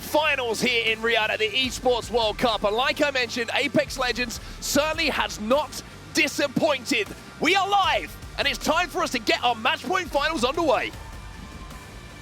finals here in Riyadh at the Esports World Cup. And like I mentioned, Apex Legends certainly has not disappointed. We are live, and it's time for us to get our match point finals underway.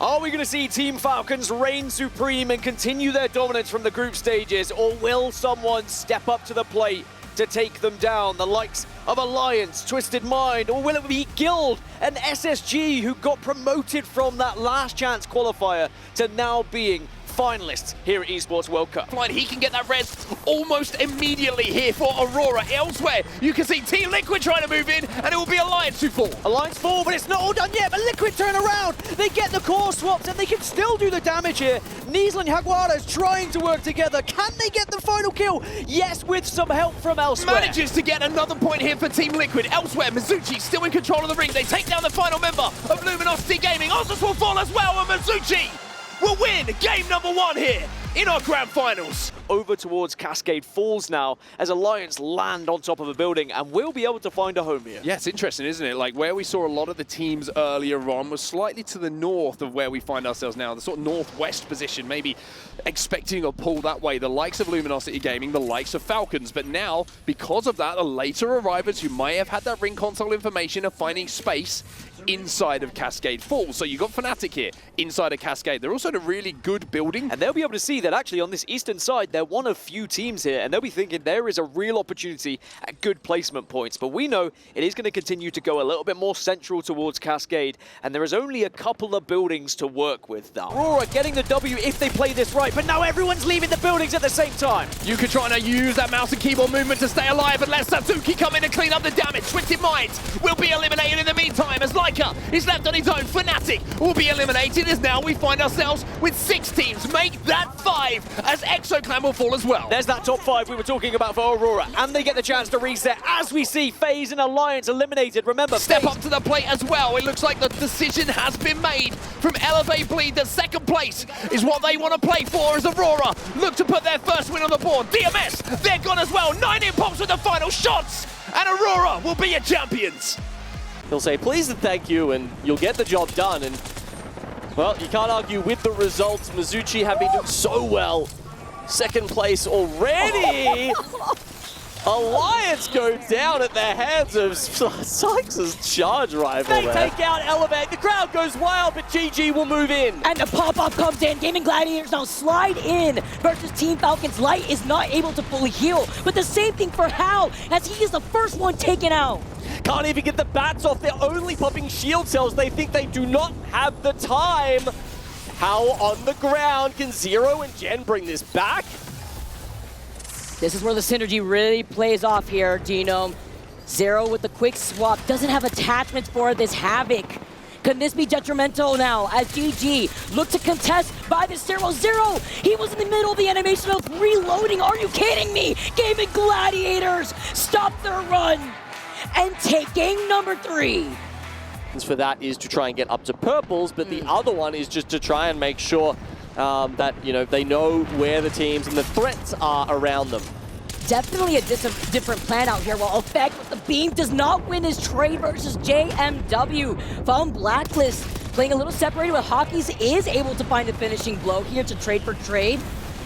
Are we going to see Team Falcons reign supreme and continue their dominance from the group stages, or will someone step up to the plate to take them down? The likes of Alliance, Twisted Mind, or will it be Guild and SSG who got promoted from that last chance qualifier to now being finalists here at Esports World Cup? He can get that res almost immediately here for Aurora. Elsewhere, you can see Team Liquid trying to move in, and it will be Alliance who fall. Alliance fall, but it's not all done yet. But Liquid turn around. They get the core swaps, and they can still do the damage here. Niesel and Jaguares trying to work together. Can they get the final kill? Yes, with some help from elsewhere. Manages to get another point here for Team Liquid. Elsewhere, Mizuchi still in control of the ring. They take down the final member of Luminosity Gaming. Ozus will fall as well, and Mizuchi will win game number 1 here in our grand finals. Over towards Cascade Falls now as Alliance land on top of a building, and we'll be able to find a home here. Yeah, it's interesting, isn't it? Like, where we saw a lot of the teams earlier on was slightly to the north of where we find ourselves now, the sort of northwest position, maybe expecting a pull that way. The likes of Luminosity Gaming, the likes of Falcons, but now, because of that, the later arrivals who may have had that ring console information are finding space inside of Cascade Falls. So you got Fnatic here inside of Cascade. They're also in a really good building. And they'll be able to see that actually on this eastern side, they're one of few teams here, and they'll be thinking there is a real opportunity at good placement points. But we know it is going to continue to go a little bit more central towards Cascade, and there is only a couple of buildings to work with now. Aurora getting the W if they play this right, but now everyone's leaving the buildings at the same time. You could try to use that mouse and keyboard movement to stay alive and let Satsuki come in and clean up the damage. Twisted Minds will be eliminated in the meantime as Leica is left on his own. Fnatic will be eliminated as now we find ourselves with 6 teams. Make that 5 as Exoclan will fall as well. There's that top 5 we were talking about for Aurora, and they get the chance to reset as we see FaZe and Alliance eliminated. Remember, step up to the plate as well. It looks like the decision has been made from Elevate Bleed that second place is what they want to play for as Aurora look to put their first win on the board. DMS, they're gone as well. 9 impulse with the final shots, and Aurora will be your champions. He'll say please and thank you, and you'll get the job done. And well, you can't argue with the results. Mizuchi have been doing so well. Second place already. Alliance go down at the hands of Sykes' charge rival. They take out Elevate. The crowd goes wild, but GG will move in. And the pop-up comes in. Gaming Gladiators now slide in versus Team Falcons. Light is not able to fully heal, but the same thing for Hal as he is the first one taken out. Can't even get the bats off. They're only popping shield cells. They think they do not have the time. How on the ground can Zero and Jen bring this back? This is where the synergy really plays off here, Dino. Zero with the quick swap. Doesn't have attachments for this Havoc. Can this be detrimental now as GG look to contest by the Zero? Zero, he was in the middle of the animation of reloading. Are you kidding me? Gaming Gladiators stop their run and take game number 3. For that is to try and get up to purples, but the other one is just to try and make sure that, you know, they know where the teams and the threats are around them. Definitely a different plan out here. While Effect with the beam does not win his trade versus JMW. Found Blacklist playing a little separated with Hawkeys is able to find the finishing blow here to trade for trade.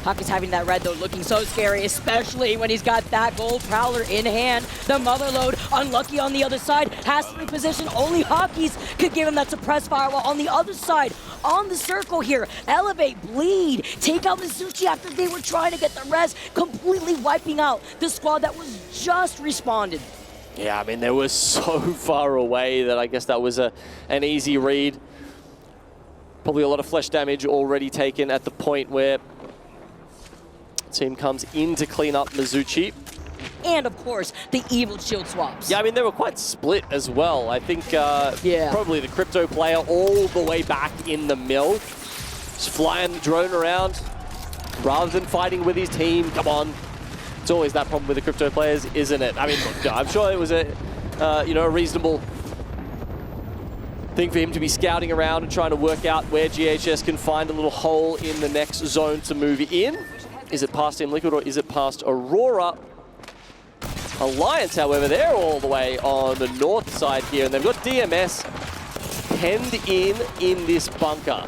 Hawkeys having that red though looking so scary, especially when he's got that gold prowler in hand. The Motherload, unlucky on the other side, has to reposition. Only Hawkeys could give him that suppressed fire, while on the other side, on the circle here, Elevate, Bleed, take out Mizuchi after they were trying to get the res, completely wiping out the squad that was just responded. Yeah, I mean, they were so far away that I guess that was an easy read. Probably a lot of flesh damage already taken at the point where team comes in to clean up Mizuchi. And of course, the evil shield swaps. Yeah, I mean, they were quite split as well. I think probably the crypto player all the way back in the mill. Just flying the drone around rather than fighting with his team. Come on. It's always that problem with the crypto players, isn't it? I mean, look, I'm sure it was a reasonable thing for him to be scouting around and trying to work out where GHS can find a little hole in the next zone to move in. Is it past Team Liquid or is it past Aurora? Alliance, however, they're all the way on the north side here, and they've got DMS penned in this bunker.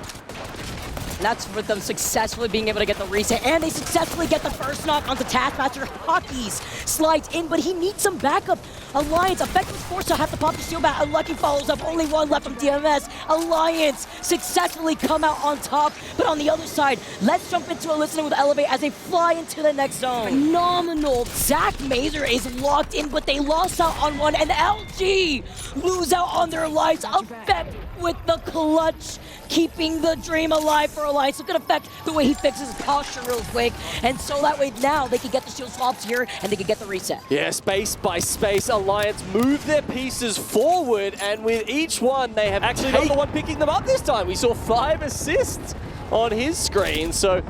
And that's with them successfully being able to get the reset, and they successfully get the first knock onto Taskmaster. Hockey's slides in, but he needs some backup. Alliance, Effect was forced to have to pop the shield back. Unlucky follows up, only one left from DMS. Alliance successfully come out on top, but on the other side, let's jump into a listening with Elevate as they fly into the next zone. Phenomenal. Zach Mazer is locked in, but they lost out on one, and LG lose out on their lives. Effect with the clutch, keeping the dream alive for Alliance. Look at Effect, the way he fixes his posture real quick. And so that way now they can get the shield swaps here and they can get the reset. Yeah, space by space, Alliance move their pieces forward, and with each one, they have actually not the one picking them up this time. We saw 5 assists on his screen, so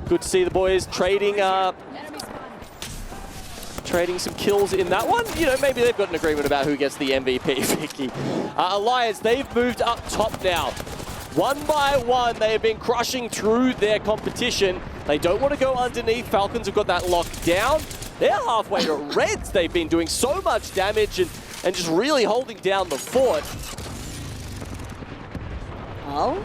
good to see the boys trading some kills in that one. You know, maybe they've got an agreement about who gets the MVP, Vicky. Alliance, they've moved up top now. One by one, they have been crushing through their competition. They don't want to go underneath. Falcons have got that locked down. They're halfway to Reds. They've been doing so much damage and just really holding down the fort. Oh?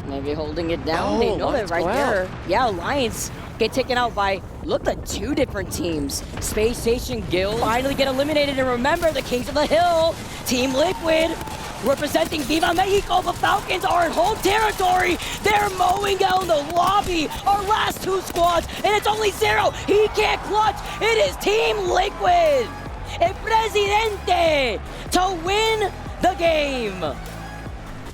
Maybe holding it down. They know that right there. Yeah, Alliance get taken out by, look at 2 different teams. Space Station Guild finally get eliminated, and remember, the Kings of the Hill, Team Liquid, representing Viva Mexico. The Falcons are in home territory. They're mowing down the lobby. Our last 2 squads, and it's only 0. He can't clutch. It is Team Liquid, El Presidente, to win the game.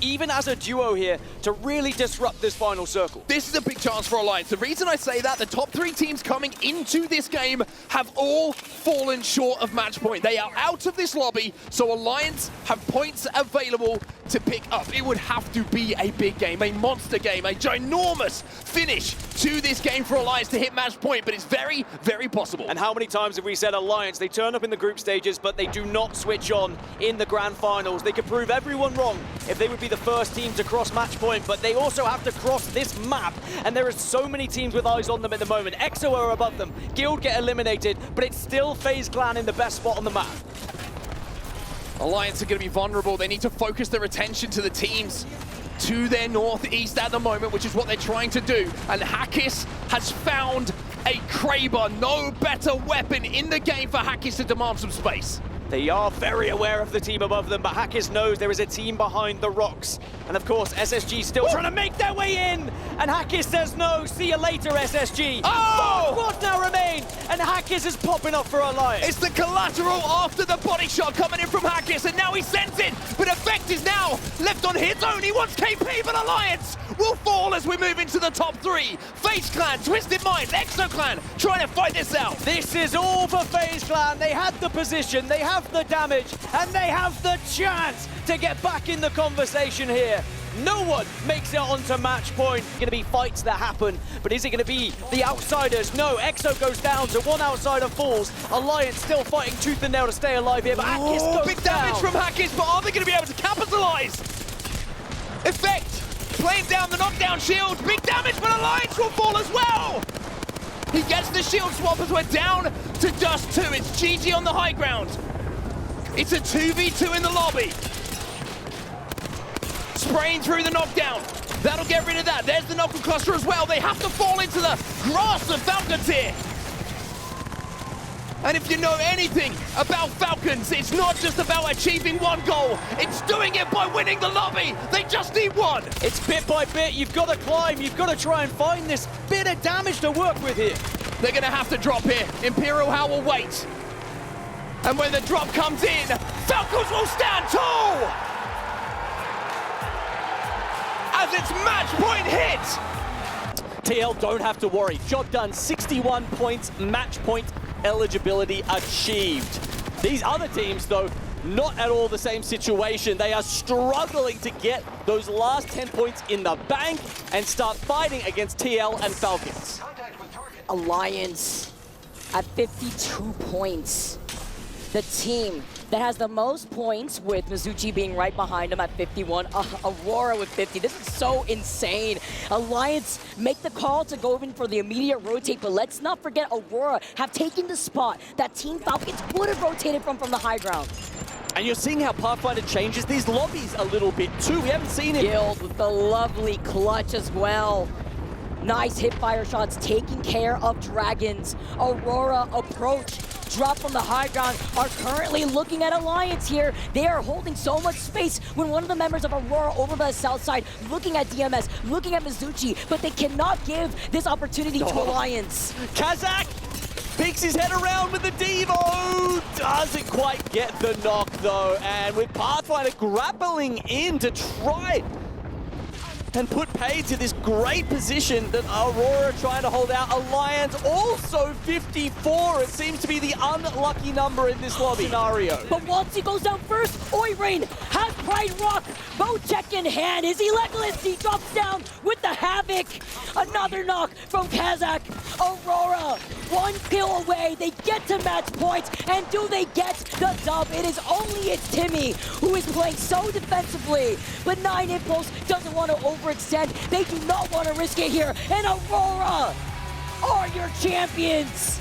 Even as a duo here, to really disrupt this final circle. This is a big chance for Alliance. The reason I say that, the top 3 teams coming into this game have all fallen short of match point. They are out of this lobby, so Alliance have points available to pick up. It would have to be a big game, a monster game, a ginormous finish to this game for Alliance to hit match point, but it's very, very possible. And how many times have we said Alliance, they turn up in the group stages, but they do not switch on in the grand finals. They could prove everyone wrong if they would be the first team to cross match point, but they also have to cross this map, and there are so many teams with eyes on them at the moment. EXO are above them, Guild get eliminated, but it's still FaZe Clan in the best spot on the map. Alliance are going to be vulnerable. They need to focus their attention to the teams to their northeast at the moment, which is what they're trying to do. And Hackis has found a Kraber. No better weapon in the game for Hackis to demand some space. They are very aware of the team above them, but Hackis knows there is a team behind the rocks. And of course, SSG still trying to make their way in. And Hackis says no, see you later, SSG. Oh! 4 squads now remain, and Hackis is popping up for Alliance. It's the collateral after the body shot coming in from Hackis, and now he sends it. But Effect is now left on his own. He wants KP, but Alliance will fall as we move into the top 3. FaZe Clan, Twisted Minds, EXO Clan trying to fight this out. This is all for FaZe Clan. They had the position, they have the damage, and they have the chance to get back in the conversation here. No one makes it onto match point. Going to be fights that happen, but is it going to be the outsiders? No, EXO goes down, so 1 outsider falls. Alliance still fighting tooth and nail to stay alive here, but Hackis goes big damage down. from Hackis, but are they going to be able to capitalize? Effect playing down the knockdown shield. Big damage, but Alliance will fall as well. He gets the shield swap as we're down to just 2. It's GG on the high ground. It's a 2v2 in the lobby. Spraying through the knockdown. That'll get rid of that. There's the knuckle cluster as well. They have to fall into the grasp of Falcons here. And if you know anything about Falcons, it's not just about achieving 1 goal. It's doing it by winning the lobby. They just need 1. It's bit by bit. You've got to climb. You've got to try and find this bit of damage to work with here. They're going to have to drop here. Imperial Howl will wait. And when the drop comes in, Falcons will stand tall! As its match point hit! TL don't have to worry. Job done, 61 points, match point eligibility achieved. These other teams, though, not at all the same situation. They are struggling to get those last 10 points in the bank and start fighting against TL and Falcons. Alliance at 52 points. The team that has the most points, with Mizuchi being right behind him at 51, Aurora with 50. This is so insane. Alliance make the call to go in for the immediate rotate, but let's not forget Aurora have taken the spot that Team Falcons would have rotated from the high ground. And you're seeing how Pathfinder changes these lobbies a little bit too. We haven't seen it. Guild with the lovely clutch as well. Nice hip fire shots taking care of Dragons. Aurora approach. Drop from the high ground are currently looking at Alliance here. They are holding so much space when one of the members of Aurora over by the south side looking at DMS, looking at Mizuchi, but they cannot give this opportunity to Alliance. Kazakh peeks his head around with the Devo. Doesn't quite get the knock though. And with Pathfinder grappling in to try and put pay to this great position that Aurora trying to hold out. Alliance also 54. It seems to be the unlucky number in this lobby scenario. But once he goes down first, Oirain has Pride Rock. Bow check in hand. Is he Legolas? He drops down with the Havoc. Another knock from Kazakh. Aurora, one kill away. They get to match points. And do they get the dub? It is only it's Timmy who is playing so defensively. But 9 Impulse doesn't want to overextend. They do not want to risk it here. And Aurora are your champions.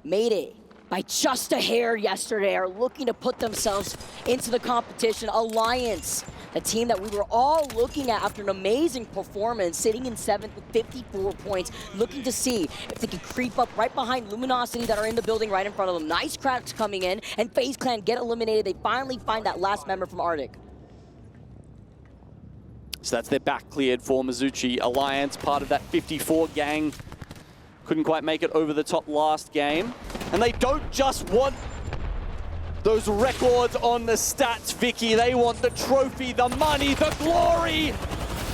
Mayday by just a hair yesterday are looking to put themselves into the competition. Alliance, the team that we were all looking at after an amazing performance, sitting in 7th with 54 points, looking to see if they can creep up right behind Luminosity that are in the building right in front of them. Nice cracks coming in, and FaZe Clan get eliminated. They finally find that last member from Arctic. So that's their back cleared for Mizuchi. Alliance, part of that 54 gang. Couldn't quite make it over the top last game. And they don't just want those records on the stats, Vicky. They want the trophy, the money, the glory.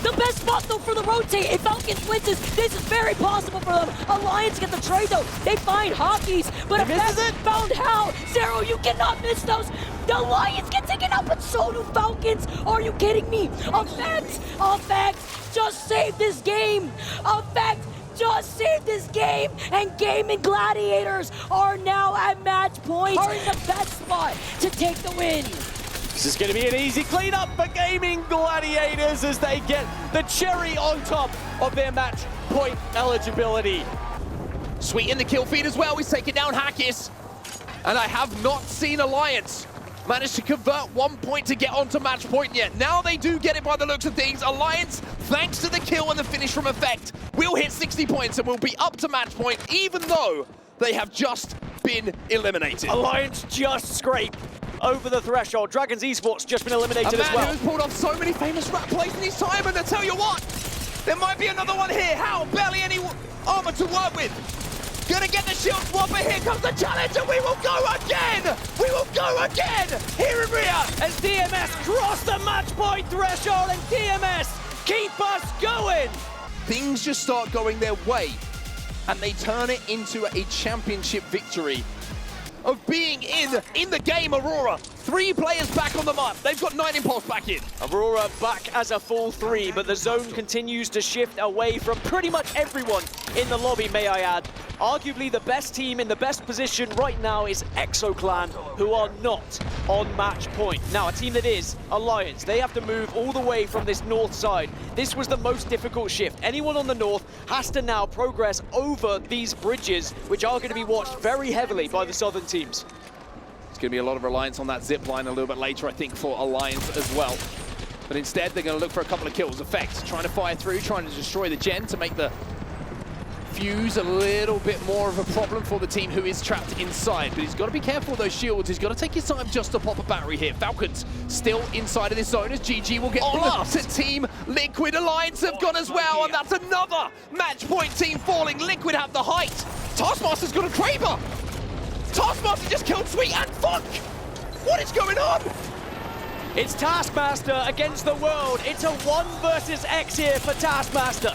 The best spot though for the rotate. If Falcons wins this is very possible for them. Alliance get the trade though. They find Hockeys, but Apexlegends found how. Zero, you cannot miss those. The Alliance get taken out, but so do Falcons. Are you kidding me? Effect just saved this game. Effect just saved this game, and Gaming Gladiators are now at match point, are in the best spot to take the win. This is going to be an easy cleanup for Gaming Gladiators as they get the cherry on top of their match point eligibility. Sweet in the kill feed as well. He's taking down Hackis. And I have not seen Alliance manage to convert 1 point to get onto match point yet. Now they do get it by the looks of things. Alliance, thanks to the kill and the finish from Effect, will hit 60 points and will be up to match point, even though they have just been eliminated. Alliance just scrape over the threshold. Dragons Esports just been eliminated as well. A man who's pulled off so many famous rap plays in his time, and I tell you what, there might be another one here. How? Barely any armor to work with. Gonna get the shield swap, but here comes the challenge, and we will go again! We will go again! Here in Ria! As DMS cross the match point threshold, and DMS keep us going! Things just start going their way, and they turn it into a championship victory. Of being in the game, Aurora. 3 players back on the map. They've got 9 Impulse back in. Aurora back as a full 3, but the zone continues to shift away from pretty much everyone in the lobby, may I add. Arguably the best team in the best position right now is ExoClan, who are not on match point. Now, a team that is Alliance, they have to move all the way from this north side. This was the most difficult shift. Anyone on the north has to now progress over these bridges, which are going to be watched very heavily by the southern teams. It's going to be a lot of reliance on that zip line a little bit later, I think, for Alliance as well. But instead, they're going to look for a couple of kills. Effect trying to fire through, trying to destroy the gen to make the fuse a little bit more of a problem for the team who is trapped inside. But he's got to be careful with those shields. He's got to take his time just to pop a battery here. Falcons still inside of this zone as GG will get blasted. Team Liquid Alliance have gone as well, and that's another match point team falling. Liquid have the height. Taskmaster's got a Kraber. Taskmaster just killed Sweet and Funk. What is going on? It's Taskmaster against the world. It's a 1 versus X here for Taskmaster.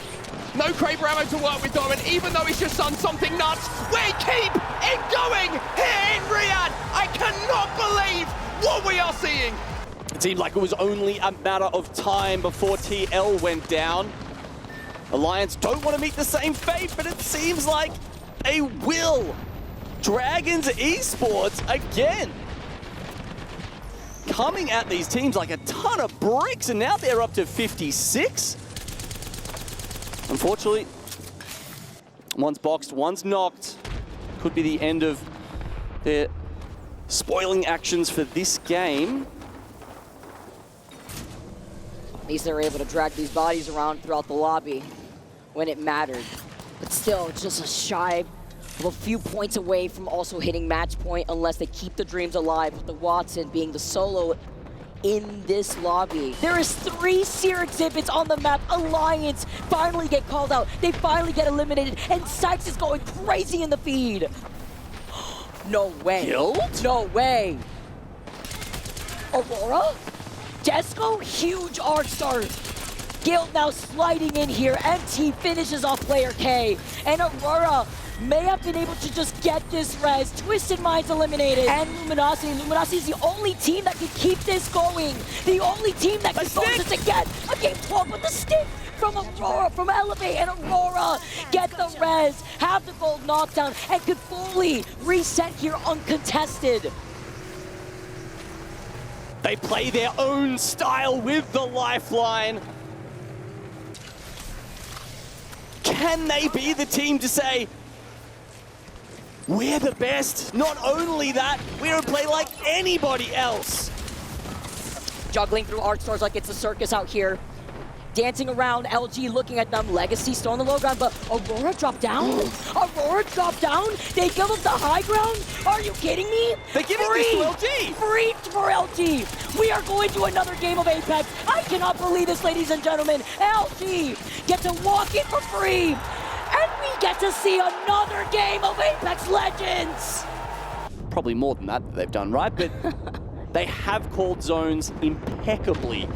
No Kraber ammo to work with, though, and even though he's just done something nuts, we keep it going here in Riyadh. I cannot believe what we are seeing. It seemed like it was only a matter of time before TL went down. Alliance don't want to meet the same fate, but it seems like they will. Dragons Esports again. Coming at these teams like a ton of bricks, and now they're up to 56. Unfortunately, one's boxed, one's knocked. Could be the end of their spoiling actions for this game. At least they were able to drag these bodies around throughout the lobby when it mattered. But still, it's just a shy of a few points away from also hitting match point unless they keep the dreams alive, with the Watson being the solo in this lobby. There is 3 seer exhibits on the map. Alliance finally get called out. They finally get eliminated, and Sykes is going crazy in the feed. No way. Killed? No way. Aurora? Jesco, huge arc stars. Guild now sliding in here. MT finishes off player K. And Aurora may have been able to just get this res. Twisted Minds eliminated. And Luminosity. Luminosity is the only team that can keep this going. The only team that can force this again. A game 12 with the stick from Aurora, from Elevate. And Aurora get the res, have the gold knockdown, and could fully reset here uncontested. They play their own style with the lifeline. Can they be the team to say, we're the best? Not only that, we don't play like anybody else. Juggling through arc stars like it's a circus out here. Dancing around, LG looking at them. Legacy still on the low ground, but Aurora dropped down. Aurora dropped down? They give up the high ground? Are you kidding me? They're giving this to LG. Free for LG. We are going to another game of Apex. I cannot believe this, ladies and gentlemen. LG get to walk in for free. And we get to see another game of Apex Legends. Probably more than that they've done, right? But they have called zones impeccably.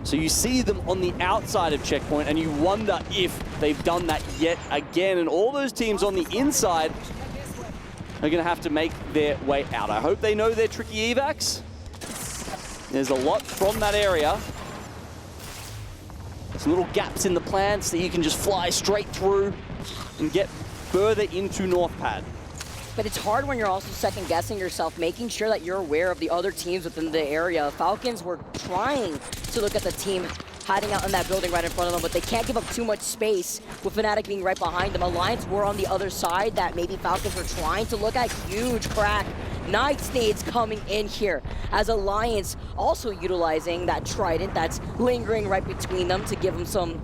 So you see them on the outside of checkpoint and you wonder if they've done that yet again. And all those teams on the inside are going to have to make their way out. I hope they know their tricky evacs. There's a lot from that area. There's little gaps in the plan so you can just fly straight through and get further into North Pad. But it's hard when you're also second-guessing yourself, making sure that you're aware of the other teams within the area. Falcons were trying to look at the team hiding out in that building right in front of them, but they can't give up too much space with Fnatic being right behind them. Alliance were on the other side that maybe Falcons were trying to look at. Huge crack. Night Nades coming in here as Alliance also utilizing that Trident that's lingering right between them to give them some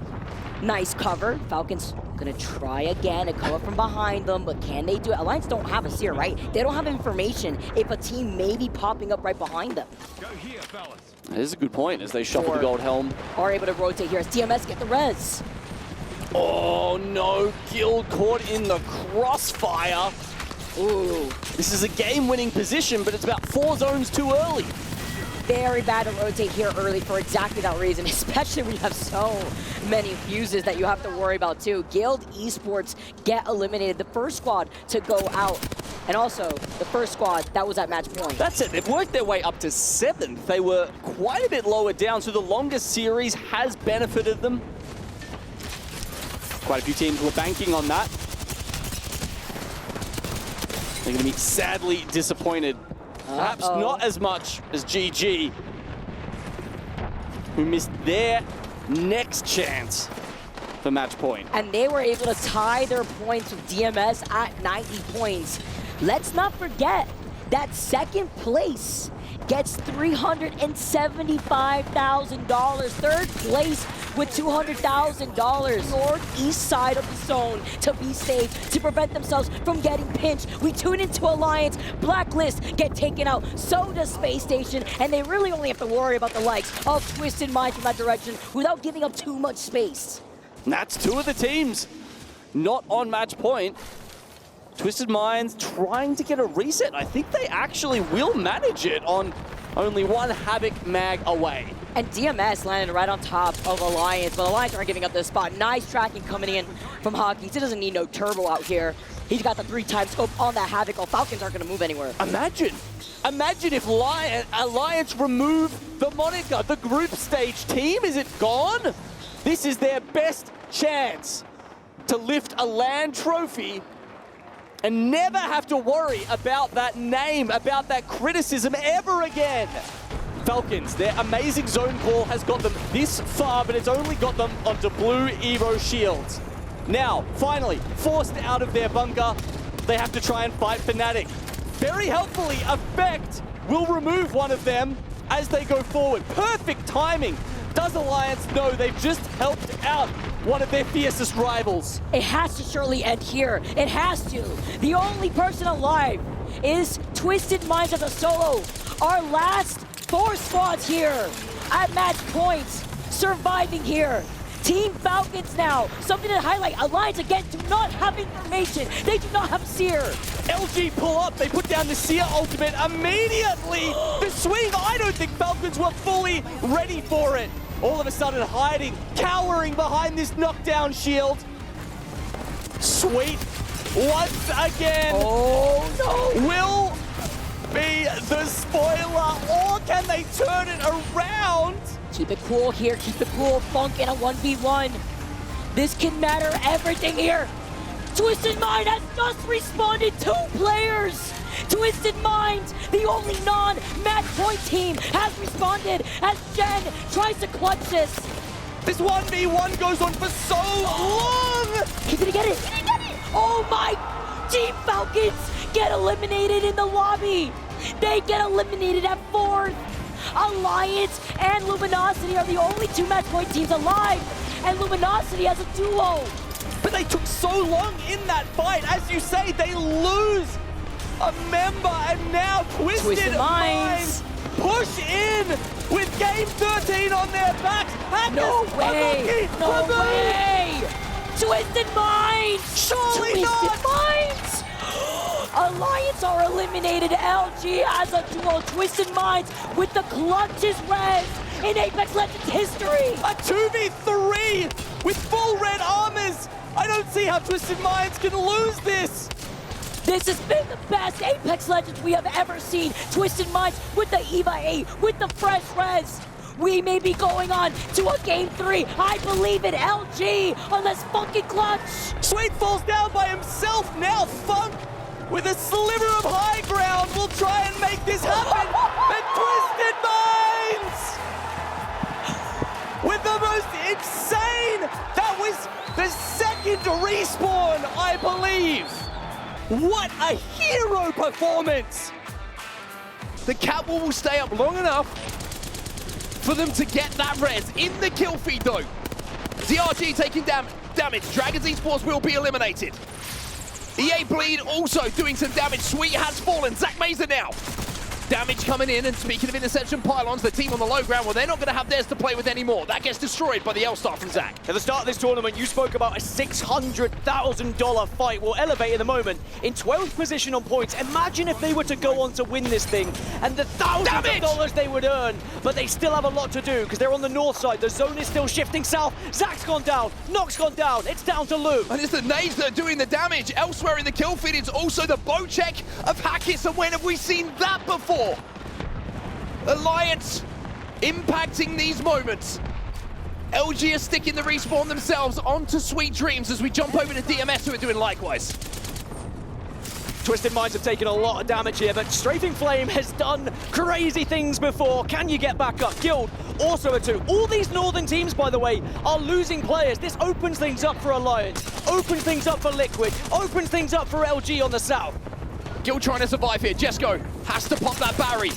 nice cover. Falcons gonna try again to come up from behind them, but can they do it? Alliance don't have a seer, right? They don't have information if a team may be popping up right behind them. Go here, fellas. That is a good point as they shuffle the gold helm. Are able to rotate here as DMS get the res. Oh no, Guild caught in the crossfire. Ooh, this is a game-winning position, but it's about 4 zones too early. Very bad to rotate here early for exactly that reason, especially when you have so many fuses that you have to worry about too. Guild Esports get eliminated, the first squad to go out, and also the first squad that was at match point. That's it, they've worked their way up to 7th. They were quite a bit lower down, so the longest series has benefited them. Quite a few teams were banking on that. They're going to be sadly disappointed. Perhaps not as much as GG, who missed their next chance for match point. And they were able to tie their points with DMS at 90 points. Let's not forget that second place gets $375,000. Third place with $200,000. Northeast side of the zone to be safe, to prevent themselves from getting pinched. We tune into Alliance. Blacklist get taken out. So does Space Station. And they really only have to worry about the likes of Twisted Minds from that direction without giving up too much space. And that's 2 of the teams not on match point. Twisted Minds trying to get a reset. I think they actually will manage it on only 1 Havoc mag away. And DMS landed right on top of Alliance, but Alliance aren't giving up this spot. Nice tracking coming in from Hockey. He doesn't need no turbo out here. He's got the 3-time scope on that Havoc. Oh, Falcons aren't going to move anywhere. Imagine if Alliance remove the moniker. The group stage team, is it gone? This is their best chance to lift a LAN trophy and never have to worry about that name, about that criticism ever again. Falcons, their amazing zone call has got them this far, but it's only got them onto blue Evo shields. Now, finally, forced out of their bunker, they have to try and fight Fnatic. very helpfully, Effect will remove one of them as they go forward. Perfect timing. Does Alliance know they've just helped out one of their fiercest rivals? It has to surely end here. It has to. The only person alive is Twisted Minds as a solo. Our last 4 squads here at match point, surviving here. Team Falcons now, something to highlight. Alliance again do not have information. They do not have Seer. LG pull up, they put down the Seer ultimate immediately. The swing, I don't think Falcons were fully ready for it. All of a sudden hiding, cowering behind this knockdown shield. Sweet, once again, will be the spoiler, or can they turn it around? Keep it cool here, keep it cool. Funk in a 1v1. This can matter everything here. Twisted Mind has just responded 2 players. Twisted Mind, the only non-match point team, has responded as Jen tries to clutch this. This 1v1 goes on for so long! He's gonna get it, Oh my, Team Falcons get eliminated in the lobby. They get eliminated at 4th. Alliance and Luminosity are the only 2 match point teams alive, and Luminosity has a duo. But they took so long in that fight. As you say, they lose a member, and now Twisted Minds push in with game 13 on their backs. No way! No way! Twisted Minds! Surely Twisted Minds! Alliance are eliminated. LG as a duo. Twisted Minds with the clutchest res in Apex Legends history. A 2v3 with full red armors. I don't see how Twisted Minds can lose this. This has been the best Apex Legends we have ever seen. Twisted Minds with the EVA 8, with the fresh res. We may be going on to a game 3. I believe in LG on this fucking clutch. Sweet falls down by himself. Now Funk, with a sliver of high ground, will try and make this happen. And Twisted Minds, with the most insane, that was the second respawn, I believe. What a hero performance! The Catwall will stay up long enough for them to get that res in the kill feed though. DRG taking damage. Dragons Esports will be eliminated. EA Bleed also doing some damage. Sweet has fallen. Zach Mazer now. Damage coming in, and speaking of interception pylons, the team on the low ground, well, they're not going to have theirs to play with anymore. That gets destroyed by the L-Star from Zach. At the start of this tournament, you spoke about a $600,000 fight. Well, Elevate in the moment in 12th position on points. Imagine if they were to go on to win this thing and the thousands of dollars they would earn, but they still have a lot to do because they're on the north side. The zone is still shifting south. Zach's gone down. Nock's gone down. It's down to Lou. And it's the nades that are doing the damage. Elsewhere in the kill feed, it's also the bow check of Hackis, and when have we seen that before? Alliance impacting these moments. LG are sticking the respawn themselves onto Sweet Dreams as we jump over to DMS, who are doing likewise. Twisted Minds have taken a lot of damage here, but Strafing Flame has done crazy things before. Can you get back up? Guild also a 2. All these northern teams, by the way, are losing players. This opens things up for Alliance, opens things up for Liquid, opens things up for LG on the south. Guild trying to survive here. Jesco has to pop that Barry.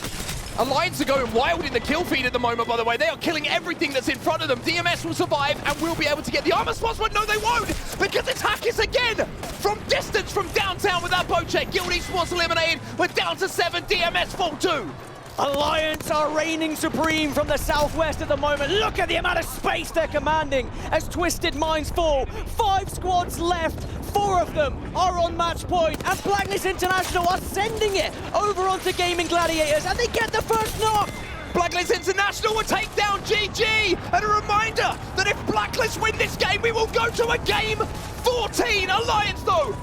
Alliance are going wild in the kill feed at the moment, by the way. They are killing everything that's in front of them. DMS will survive and will be able to get the armor spots, but no, they won't, because it's Hackis again from distance from downtown with that bow check. Guild Esports eliminated. We're down to 7. DMS full 2. Alliance are reigning supreme from the southwest at the moment. Look at the amount of space they're commanding as Twisted Minds fall. 5 squads left. 4 of them are on match point, and Blacklist International are sending it over onto Gaming Gladiators, and they get the first knock. Blacklist International will take down GG, and a reminder that if Blacklist win this game, we will go to a game 14. Alliance, though,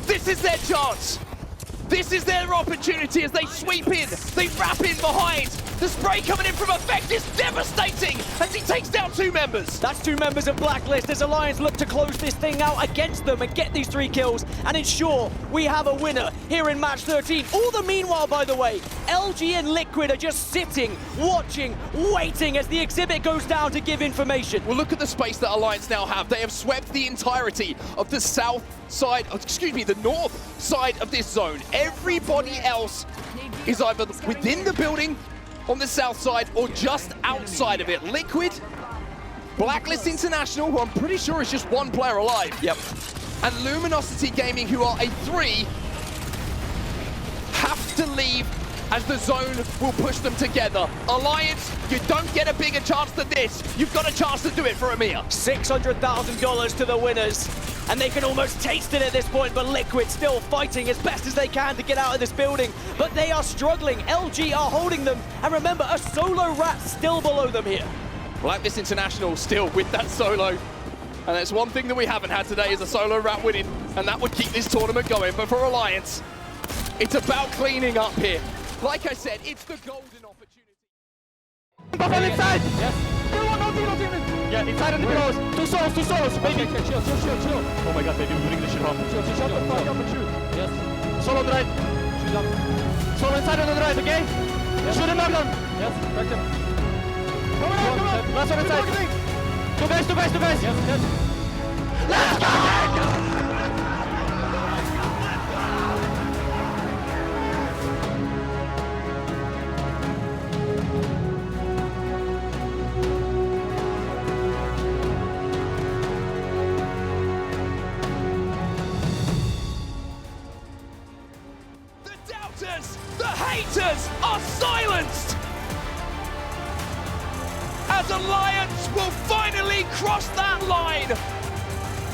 this is their chance. This is their opportunity as they sweep in, they wrap in behind. The spray coming in from Effect is devastating as he takes down 2 members. That's 2 members of Blacklist as Alliance look to close this thing out against them and get these 3 kills and ensure we have a winner here in match 13. All the meanwhile, by the way, LG and Liquid are just sitting, watching, waiting as the exhibit goes down to give information. Well, look at the space that Alliance now have. They have swept the entirety of the south side, the north side of this zone. Everybody else is either within the building on the south side or just outside of it. Liquid, Blacklist International, who I'm pretty sure is just 1 player alive. Yep. And Luminosity Gaming, who are a 3, have to leave as the zone will push them together. Alliance, you don't get a bigger chance than this. You've got a chance to do it for EMEA. $600,000 to the winners. And they can almost taste it at this point, but Liquid still fighting as best as they can to get out of this building. But they are struggling. LG are holding them. And remember, a solo rat still below them here. Blacklist International still with that solo. And that's one thing that we haven't had today is a solo rat winning. And that would keep this tournament going. But for Alliance, it's about cleaning up here. Like I said, it's the golden opportunity. Inside! Yes. Yeah, inside on the close. 2 souls, baby. Okay, chill. Oh my god, baby, we're doing this shit off. Chill. Shut the fuck up and shoot. Yes. Solo on the right. Shoot up. Solo inside on the right, okay? Yes. Shoot him, Marlon. Yes, correct him. Come on. Last one inside. 2 guys. Yes. Let's go! The haters are silenced as Alliance will finally cross that line,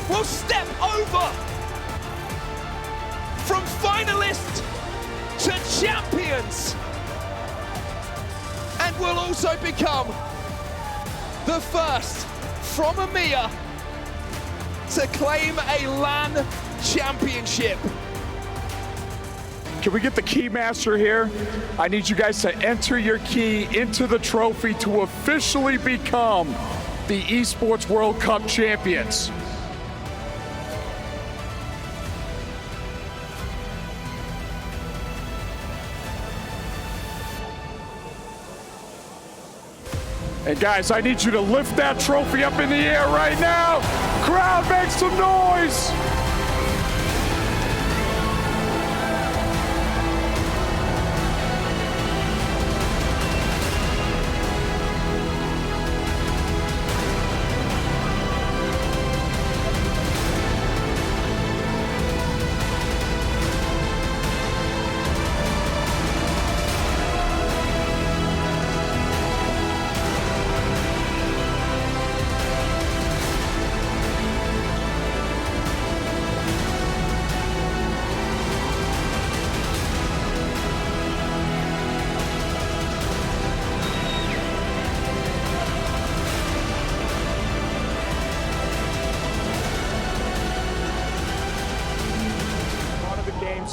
will step over from finalists to champions, and will also become the first from EMEA to claim a LAN championship. Can we get the key master here? I need you guys to enter your key into the trophy to officially become the Esports World Cup champions. And guys, I need you to lift that trophy up in the air right now. Crowd, make some noise.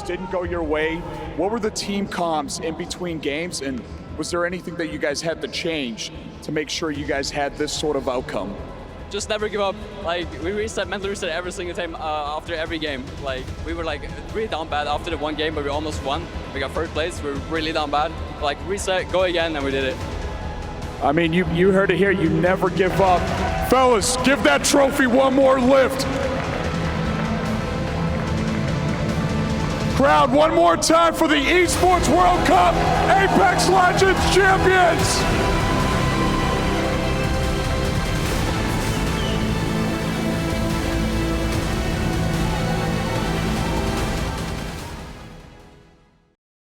Didn't go your way. What were the team comms in between games, and was there anything that you guys had to change to make sure you guys had this sort of outcome? Just never give up. Like, we mentally reset every single time after every game. Like, we were like really down bad after the one game where we almost won. We got 3rd place, we were really down bad. Like, reset, go again, and we did it. I mean, you heard it here, you never give up. Fellas, give that trophy one more lift. Crowd, one more time for the Esports World Cup Apex Legends champions!